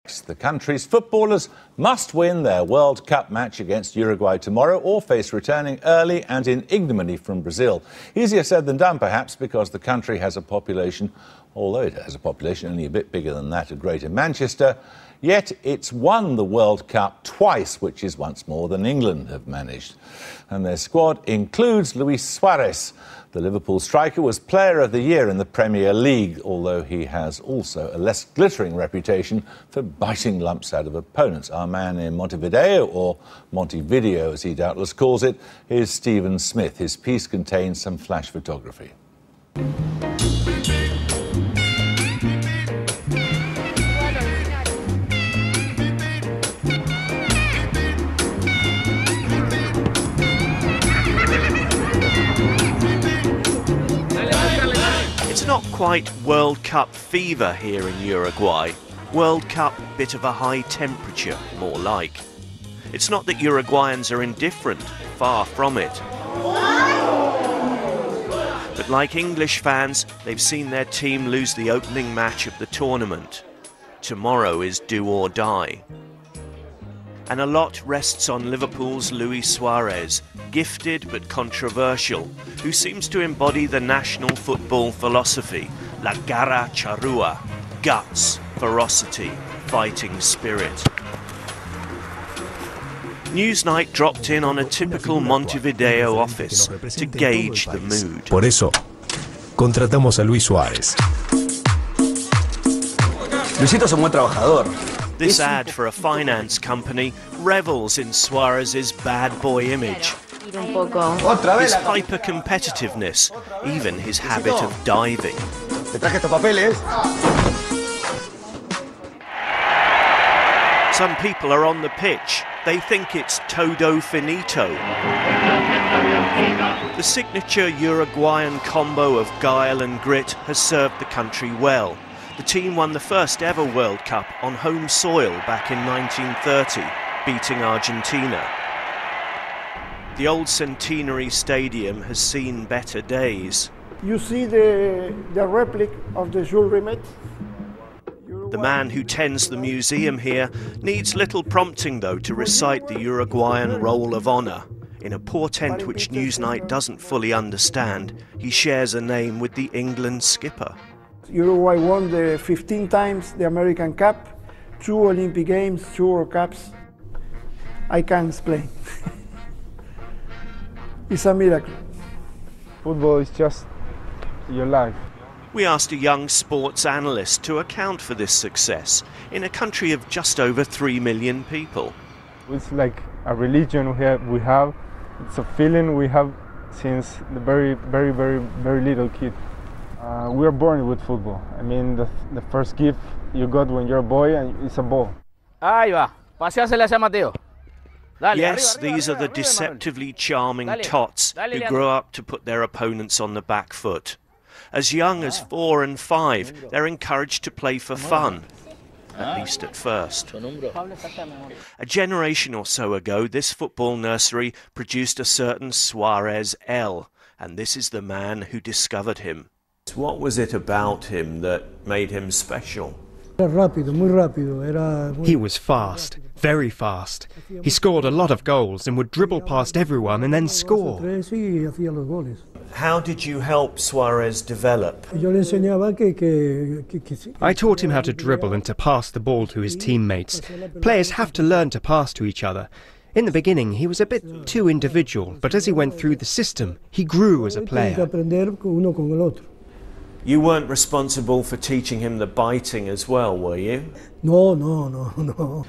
The country's footballers must win their World Cup match against Uruguay tomorrow or face returning early and in ignominy from Brazil. Easier said than done, perhaps, because the country has a population, although it has a population only a bit bigger than that of Greater Manchester, yet it's won the World Cup twice, which is once more than England have managed. And their squad includes Luis Suarez. The Liverpool striker was Player of the Year in the Premier League, although he has also a less glittering reputation for biting lumps out of opponents. Our man in Montevideo, or Montevideo as he doubtless calls it, is Stephen Smith. His piece contains some flash photography. It's not quite World Cup fever here in Uruguay. World Cup bit of a high temperature, more like. It's not that Uruguayans are indifferent, far from it. But like English fans, they've seen their team lose the opening match of the tournament. Tomorrow is do or die. And a lot rests on Liverpool's Luis Suarez, gifted but controversial, who seems to embody the national football philosophy, la garra charrua, guts, ferocity, fighting spirit. Newsnight dropped in on a typical Montevideo office to gauge the mood. Por eso, contratamos a Luis Suarez. Luisito es un buen trabajador. This ad for a finance company revels in Suarez's bad boy image. His hyper-competitiveness, even his habit of diving. Some people are on the pitch. They think it's todo finito. The signature Uruguayan combo of guile and grit has served the country well. The team won the first ever World Cup on home soil back in 1930, beating Argentina. The old Centenary Stadium has seen better days. You see the replica of the Jules Rimet? The man who tends the museum here needs little prompting, though, to recite the Uruguayan Roll of Honour. In a portent which Newsnight doesn't fully understand, he shares a name with the England skipper. Uruguay won the 15 times the American Cup, 2 Olympic Games, 2 World Cups. I can't explain. It's a miracle. Football is just your life. We asked a young sports analyst to account for this success in a country of just over 3 million people. It's like a religion we have. It's a feeling we have since the very little kid. We are born with football. I mean, the first gift you got when you're a boy, and it's a ball. Ahí va. Paseásela hacia Mateo. Dale, yes, arriba, these arriba, are the arriba, deceptively charming Dale. tots Dale, who Leandro. grow up to put their opponents on the back foot. As young as 4 and 5, they're encouraged to play for fun, at least at first. A generation or so ago, this football nursery produced a certain Suarez L, and this is the man who discovered him. What was it about him that made him special? He was fast, very fast. He scored a lot of goals and would dribble past everyone and then score. How did you help Suarez develop? I taught him how to dribble and to pass the ball to his teammates. Players have to learn to pass to each other. In the beginning, he was a bit too individual, but as he went through the system, he grew as a player. You weren't responsible for teaching him the biting as well, were you? No.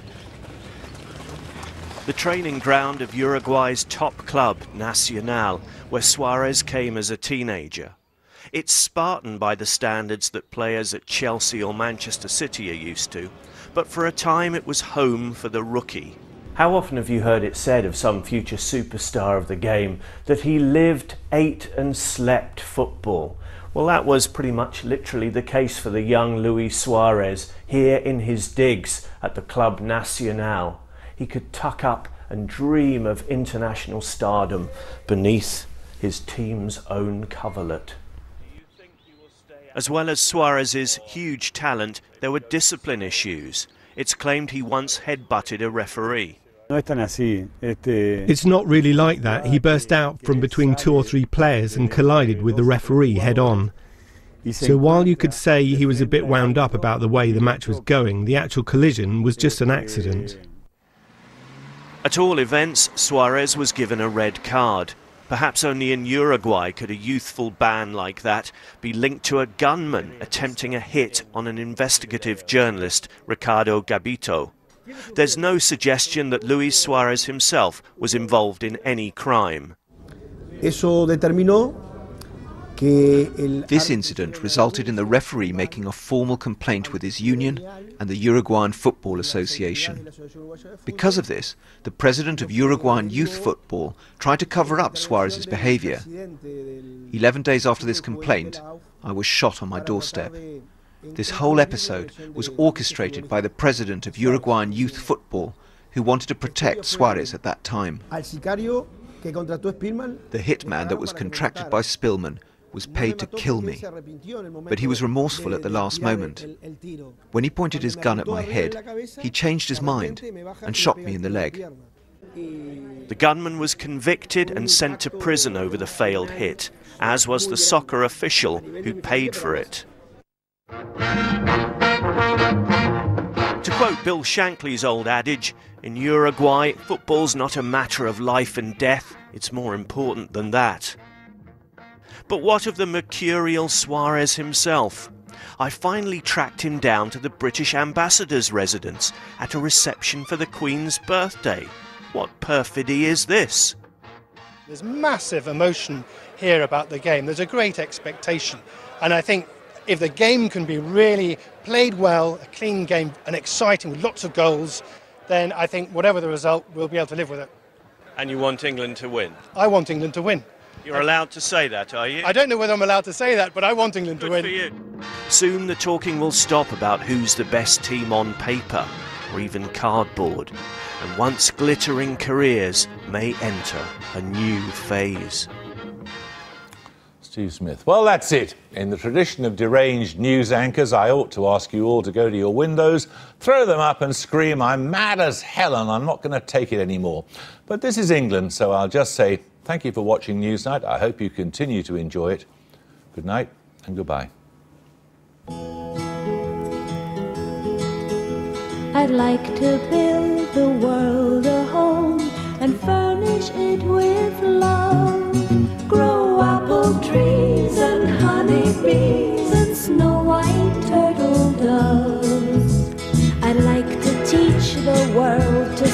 The training ground of Uruguay's top club, Nacional, where Suarez came as a teenager. It's Spartan by the standards that players at Chelsea or Manchester City are used to, but for a time it was home for the rookie. How often have you heard it said of some future superstar of the game that he lived, ate and slept football? Well, that was pretty much literally the case for the young Luis Suarez here in his digs at the Club Nacional. He could tuck up and dream of international stardom beneath his team's own coverlet. As well as Suarez's huge talent, there were discipline issues. It's claimed he once headbutted a referee. It's not really like that. He burst out from between 2 or 3 players and collided with the referee head-on. So while you could say he was a bit wound up about the way the match was going, the actual collision was just an accident. At all events, Suarez was given a red card. Perhaps only in Uruguay could a youthful ban like that be linked to a gunman attempting a hit on an investigative journalist, Ricardo Gabito. There's no suggestion that Luis Suarez himself was involved in any crime. This incident resulted in the referee making a formal complaint with his union and the Uruguayan Football Association. Because of this, the president of Uruguayan Youth Football tried to cover up Suarez's behaviour. 11 days after this complaint, I was shot on my doorstep. This whole episode was orchestrated by the president of Uruguayan Youth Football, who wanted to protect Suarez at that time. The hitman that was contracted by Spillman was paid to kill me, but he was remorseful at the last moment. When he pointed his gun at my head, he changed his mind and shot me in the leg. The gunman was convicted and sent to prison over the failed hit, as was the soccer official who paid for it. To quote Bill Shankly's old adage, in Uruguay, football's not a matter of life and death, it's more important than that. But what of the mercurial Suarez himself? I finally tracked him down to the British ambassador's residence at a reception for the Queen's birthday. What perfidy is this? There's massive emotion here about the game. There's a great expectation. And I think if the game can be really played well, a clean game and exciting with lots of goals, then I think whatever the result, we'll be able to live with it. And you want England to win? I want England to win. You're allowed to say that, are you? I don't know whether I'm allowed to say that, but I want England to win. Good for you. Soon the talking will stop about who's the best team on paper, or even cardboard, and once glittering careers may enter a new phase. Steve Smith. Well, that's it. In the tradition of deranged news anchors, I ought to ask you all to go to your windows, throw them up and scream, "I'm mad as hell and I'm not going to take it anymore." But this is England, so I'll just say thank you for watching Newsnight. I hope you continue to enjoy it. Good night and goodbye. I'd like to build the world a home and furnish it with love. Grow apple trees and honey bees and snow white turtle doves. I'd like to teach the world to